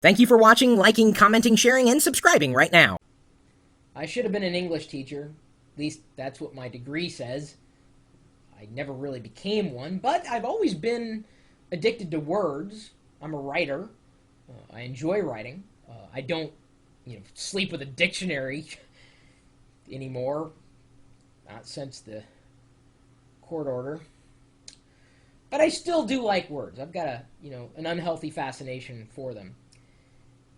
Thank you for watching, liking, commenting, sharing, and subscribing right now. I should have been an English teacher. At least that's what my degree says. I never really became one, but I've always been addicted to words. I'm a writer. I enjoy writing. I don't, sleep with a dictionary anymore. Not since the court order. But I still do like words. I've got an unhealthy fascination for them.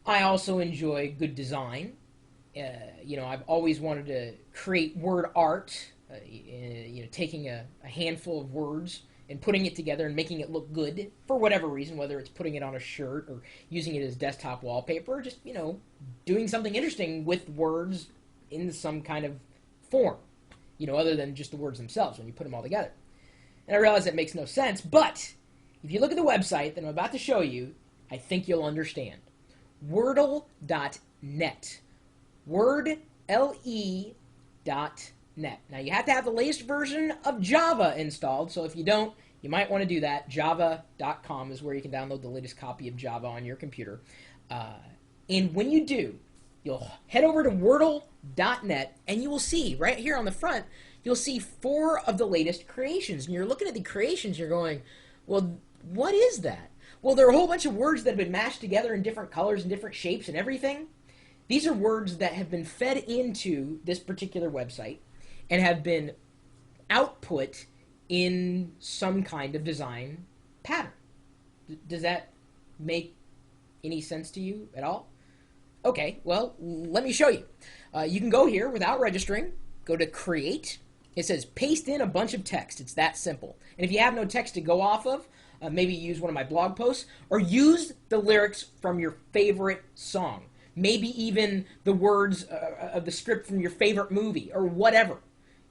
I also enjoy good design. I've always wanted to create word art, taking a handful of words and putting it together and making it look good for whatever reason, whether it's putting it on a shirt or using it as desktop wallpaper, or just, doing something interesting with words in some kind of form, other than just the words themselves when you put them all together. And I realize that makes no sense, but if you look at the website that I'm about to show you, I think you'll understand. Wordle.net. WordLE.net. Now, you have to have the latest version of Java installed, so if you don't, you might want to do that. Java.com is where you can download the latest copy of Java on your computer. And when you do, you'll head over to Wordle.net, and you will see, right here on the front, you'll see 4 of the latest creations. And you're looking at the creations, you're going, well, what is that? Well, there are a whole bunch of words that have been mashed together in different colors and different shapes and everything. These are words that have been fed into this particular website and have been output in some kind of design pattern. Does that make any sense to you at all? Okay, well, let me show you. You can go here without registering, go to Create. It says paste in a bunch of text. It's that simple. And if you have no text to go off of, maybe use one of my blog posts, or use the lyrics from your favorite song. Maybe even the words of the script from your favorite movie, or whatever.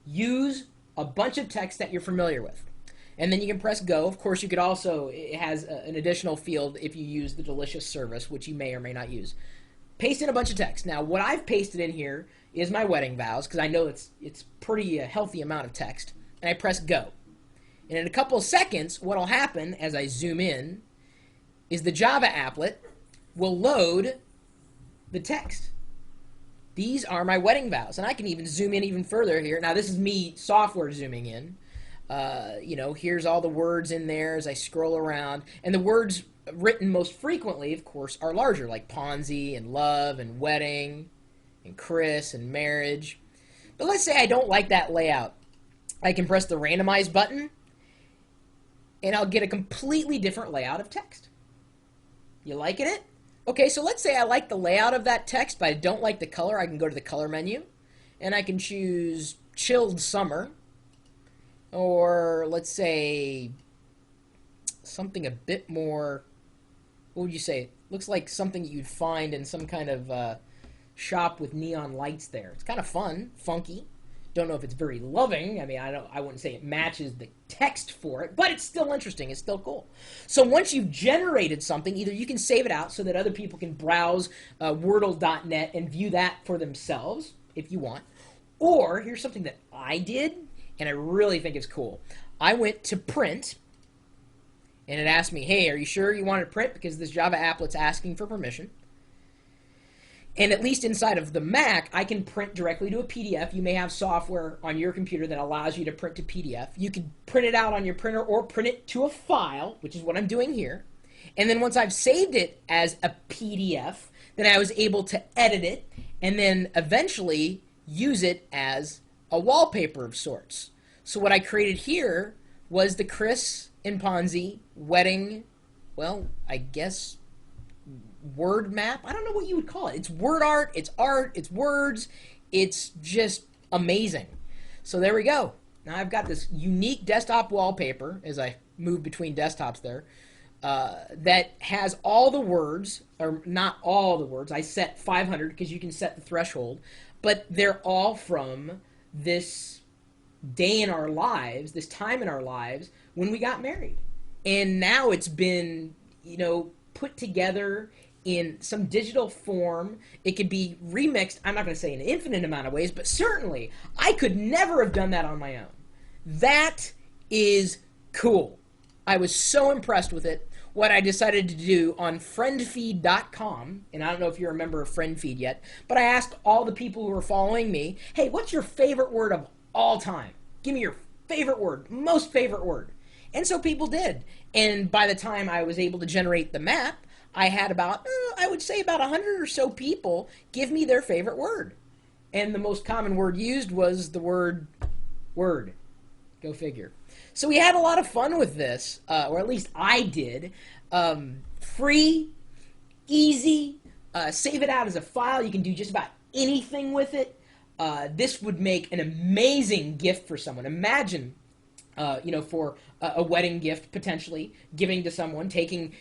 Use a bunch of text that you're familiar with. And then you can press go. Of course, you could also, it has an additional field if you use the Delicious service, which you may or may not use. Paste in a bunch of text. Now, what I've pasted in here is my wedding vows, because I know it's pretty healthy amount of text. And I press go. And in a couple of seconds, what will happen as I zoom in is the Java applet will load the text. These are my wedding vows. And I can even zoom in even further here. Now, this is me software zooming in. Here's all the words in there as I scroll around. And the words written most frequently, of course, are larger, like Ponzi and love and wedding and Chris and marriage. But let's say I don't like that layout. I can press the randomize button, and I'll get a completely different layout of text. You liking it? Okay, so let's say I like the layout of that text, but I don't like the color. I can go to the color menu, and I can choose chilled summer, or let's say something a bit more, what would you say? Looks like something you'd find in some kind of shop with neon lights there. It's kind of fun, funky. Don't know if it's very loving. I mean, I wouldn't say it matches the text for it, but it's still interesting. It's still cool. So once you've generated something, either you can save it out so that other people can browse Wordle.net and view that for themselves if you want. Or here's something that I did, and I really think it's cool. I went to print, and it asked me, hey, are you sure you want to print? Because this Java applet's asking for permission. And at least inside of the Mac, I can print directly to a PDF. You may have software on your computer that allows you to print to PDF. You can print it out on your printer or print it to a file, which is what I'm doing here. And then once I've saved it as a PDF, then I was able to edit it and then eventually use it as a wallpaper of sorts. So what I created here was the Chris and Ponzi wedding, well, I guess word map. I don't know what you would call it. It's word art, it's words, it's just amazing. So there we go. Now I've got this unique desktop wallpaper as I move between desktops there that has all the words, or not all the words. I set 500 because you can set the threshold, but they're all from this day in our lives, this time in our lives when we got married. And now it's been, put together in some digital form. It could be remixed, I'm not going to say an infinite amount of ways, but certainly I could never have done that on my own. That is cool. I was so impressed with it. what I decided to do on friendfeed.com, and I don't know if you're a member of friendfeed yet, but I asked all the people who are following me, hey, what's your favorite word of all time? Give me your favorite word, most favorite word. And so people did. And by the time I was able to generate the map, I had about, I would say about 100 or so people give me their favorite word. And the most common word used was the word word. Go figure. So we had a lot of fun with this, or at least I did. Free, easy, save it out as a file. You can do just about anything with it. This would make an amazing gift for someone. Imagine, for a wedding gift, potentially giving to someone, taking,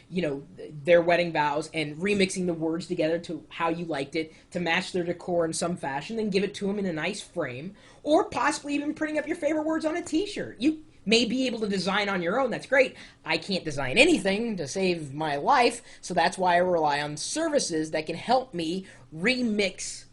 their wedding vows and remixing the words together to how you liked it to match their decor in some fashion, then give it to them in a nice frame, or possibly even printing up your favorite words on a t-shirt. You may be able to design on your own. That's great. I can't design anything to save my life, so that's why I rely on services that can help me remix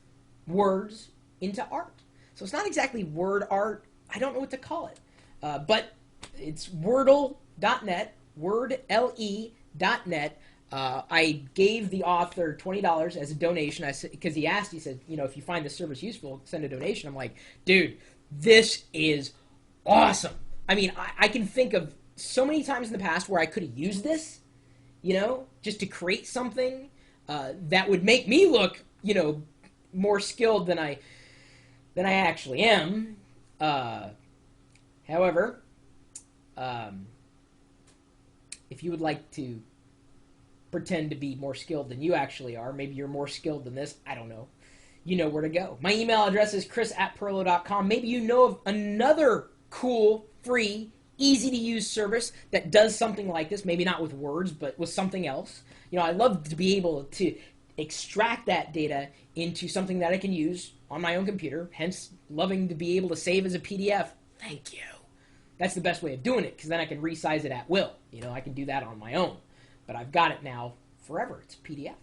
words into art. So it's not exactly word art. I don't know what to call it. But it's wordle.net, wordle.net. I gave the author $20 as a donation. Because he asked, he said, if you find this service useful, send a donation. I'm like, dude, this is awesome. I mean, I can think of so many times in the past where I could have used this, just to create something that would make me look, more skilled than I actually am. However, if you would like to pretend to be more skilled than you actually are, maybe you're more skilled than this, I don't know, you know where to go. My email address is chris@pirillo.com. Maybe you know of another cool, free, easy-to-use service that does something like this, maybe not with words, but with something else. I'd love to be able to extract that data into something that I can use on my own computer, hence loving to be able to save as a PDF. Thank you. That's the best way of doing it, because then I can resize it at will. I can do that on my own. But I've got it now forever. It's a PDF.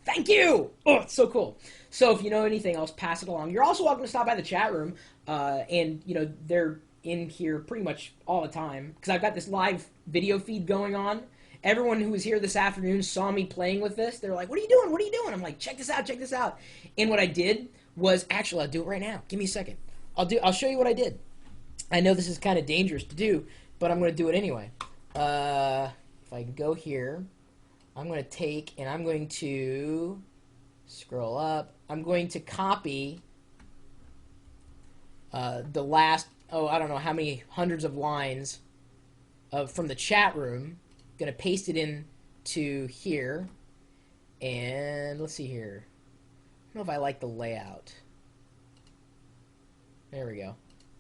Thank you! Oh, it's so cool. So if you know anything else, pass it along. You're also welcome to stop by the chat room, and, they're in here pretty much all the time, because I've got this live video feed going on. Everyone who was here this afternoon saw me playing with this. They're like, what are you doing? What are you doing? I'm like, check this out, check this out. And what I did was, actually, I'll do it right now. Give me a second. I'll show you what I did. I know this is kind of dangerous to do, but I'm going to do it anyway. If I can go here, I'm going to take and I'm going to scroll up. I'm going to copy the last, I don't know how many hundreds of lines from the chat room. I'm going to paste it in to here. And let's see here. I don't know if I like the layout. There we go.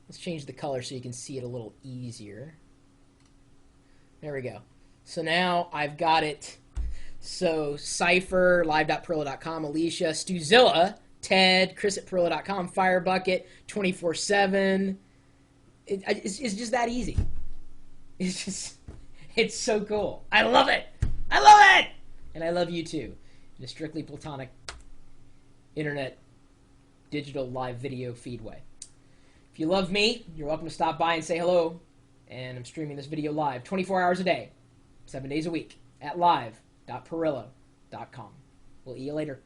Let's change the color so you can see it a little easier. There we go. So now I've got it. So Cypher, live.pirillo.com, Alicia, Stuzilla, Ted, Chris@Pirillo.com, Firebucket, 24/7. It's just that easy. It's so cool. I love it. I love it. And I love you too. In a strictly platonic internet digital live video feed way. If you love me, you're welcome to stop by and say hello. And I'm streaming this video live 24 hours a day, 7 days a week at live.pirillo.com. We'll see you later.